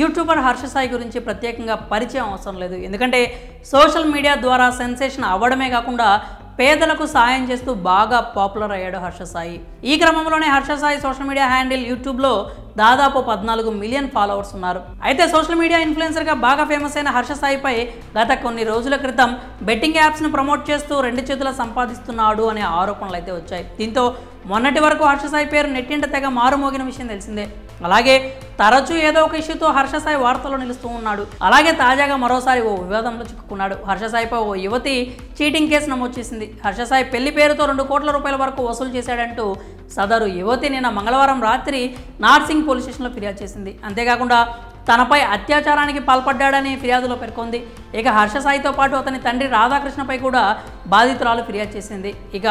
YouTuber Harsha Sai గురించి ప్రత్యేకంగా పరిచయం అవసరం లేదు. ఎందుకంటే సోషల్ మీడియా ద్వారా సెన్సేషన్ అవ్వడమే కాకుండా పేదలకు సాయం చేస్తూ బాగా పాపులర్ అయ్యాడు హర్ష సాయి. ఈ క్రమంలోనే Harsha Sai social media handle యూట్యూబ్లో దాదాపు 14 మిలియన్ ఫాలోవర్స్ ఉన్నారు. అయితే సోషల్ మీడియా ఇన్ఫ్లుయెన్సర్గా బాగా ఫేమస్ అయిన హర్ష సాయిపై గత కొన్ని రోజుల క్రితం బెట్టింగ్ యాప్స్ను ప్రమోట్ చేస్తూ 2 చేతుల సంపాదిస్తున్నాడు అనే ఆరోపణలు అయితే వచ్చాయి. దీంతో మొన్నటి వరకు హర్ష సాయి పేరు నెట్టింట తెగ మారుమోగిన విషయం తెలిసిందే. అలాగే తరచూ ఏదో ఒక ఇష్యూతో హర్ష సాయి వార్తల్లో నిలుస్తూ ఉన్నాడు. అలాగే తాజాగా మరోసారి ఓ వివాదంలో చిక్కుకున్నాడు. హర్ష సాయిపై ఓ యువతి చీటింగ్ కేసు నమోదు చేసింది. హర్ష సాయి పెళ్లి పేరుతో 2 కోట్ల రూపాయల వరకు వసూలు చేశాడంటూ సదరు యువతి నిన్న మంగళవారం రాత్రి నార్సింగ్ పోలీస్ స్టేషన్లో ఫిర్యాదు చేసింది. అంతేకాకుండా తనపై అత్యాచారానికి పాల్పడ్డాడని ఫిర్యాదులో పేర్కొంది. ఇక హర్ష సాయితో పాటు అతని తండ్రి రాధాకృష్ణపై కూడా బాధితురాలు ఫిర్యాదు చేసింది. ఇక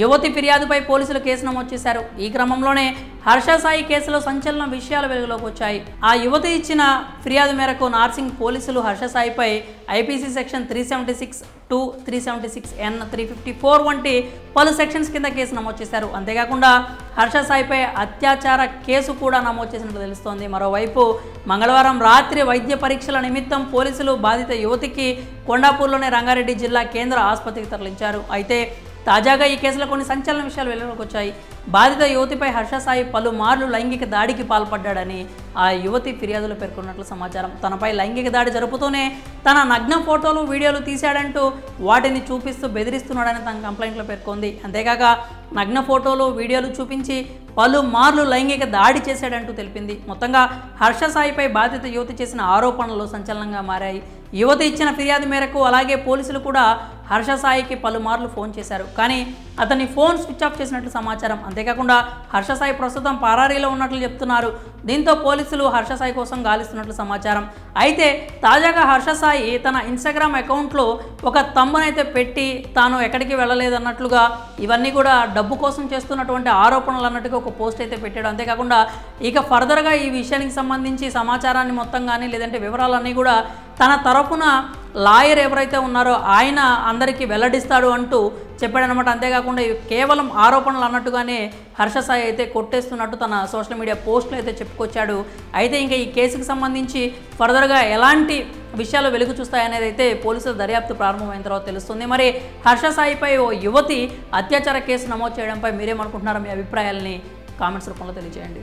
యువతి ఫిర్యాదుపై పోలీసులు కేసు నమోదు చేశారు. ఈ క్రమంలోనే హర్ష సాయి కేసులో సంచలన విషయాలు వెలుగులోకి వచ్చాయి. ఆ యువతి ఇచ్చిన ఫిర్యాదు మేరకు నార్సింగ్ పోలీసులు హర్ష సాయిపై ఐపీసీ సెక్షన్ 376(2), 376(n), 354 వంటి పలు సెక్షన్స్ కింద కేసు నమోదు చేశారు. అంతేకాకుండా హర్ష సాయిపై అత్యాచార కేసు కూడా నమోదు చేసినట్లు తెలుస్తోంది. మరోవైపు మంగళవారం రాత్రి వైద్య పరీక్షల నిమిత్తం పోలీసులు బాధిత యువతికి కొండాపూర్లోని రంగారెడ్డి జిల్లా కేంద్ర ఆసుపత్రికి తరలించారు. అయితే తాజాగా ఈ కేసులో కొన్ని సంచలన విషయాలు వెలుగులోకి వచ్చాయి. బాధిత యువతిపై హర్ష సాయి పలుమార్లు లైంగిక దాడికి పాల్పడ్డాడని ఆ యువతి ఫిర్యాదులో పేర్కొన్నట్లు సమాచారం. తనపై లైంగిక దాడి జరుపుతూనే తన నగ్న ఫోటోలు, వీడియోలు తీశాడంటూ వాటిని చూపిస్తూ బెదిరిస్తున్నాడని తన కంప్లైంట్లో పేర్కొంది. అంతేకాక నగ్న ఫోటోలు, వీడియోలు చూపించి పలుమార్లు లైంగిక దాడి చేశాడంటూ తెలిపింది. మొత్తంగా హర్ష సాయిపై బాధిత యువతి చేసిన ఆరోపణలు సంచలనంగా మారాయి. యువతి ఇచ్చిన ఫిర్యాదు మేరకు అలాగే పోలీసులు కూడా హర్ష సాయికి పలుమార్లు ఫోన్ చేశారు. కానీ అతని ఫోన్ స్విచ్ ఆఫ్ చేసినట్లు సమాచారం. అంతేకాకుండా హర్ష సాయి ప్రస్తుతం పరారీలో ఉన్నట్లు చెప్తున్నారు. దీంతో పోలీసులు హర్ష సాయి కోసం గాలిస్తున్నట్లు సమాచారం. అయితే తాజాగా హర్ష సాయి తన ఇన్స్టాగ్రామ్ అకౌంట్లో ఒక థంబ్నైతే పెట్టి తాను ఎక్కడికి వెళ్ళలేదన్నట్లుగా, ఇవన్నీ కూడా డబ్బు కోసం చేస్తున్నటువంటి ఆరోపణలు అన్నట్టుగా ఒక పోస్ట్ అయితే పెట్టాడు. అంతేకాకుండా ఇక ఫర్దర్గా ఈ విషయానికి సంబంధించి సమాచారాన్ని మొత్తం కానీ లేదంటే వివరాలన్నీ కూడా తన తరఫున లాయర్ ఎవరైతే ఉన్నారో ఆయన అందరికీ వెల్లడిస్తాడు అంటూ చెప్పాడనమాట. అంతేకాకుండా ఇవి కేవలం ఆరోపణలు అన్నట్టుగానే హర్ష సాయి అయితే కొట్టేస్తున్నట్టు తన సోషల్ మీడియా పోస్టులు అయితే చెప్పుకొచ్చాడు. అయితే ఇంకా ఈ కేసుకు సంబంధించి ఫర్దర్గా ఎలాంటి విషయాలు వెలుగు చూస్తాయనేది అయితే పోలీసుల దర్యాప్తు ప్రారంభమైన తర్వాత తెలుస్తుంది. మరి హర్ష సాయిపై ఓ యువతి అత్యాచార కేసు నమోదు చేయడంపై మీరేమనుకుంటున్నారో మీ అభిప్రాయాలని కామెంట్స్ రూపంలో తెలియజేయండి.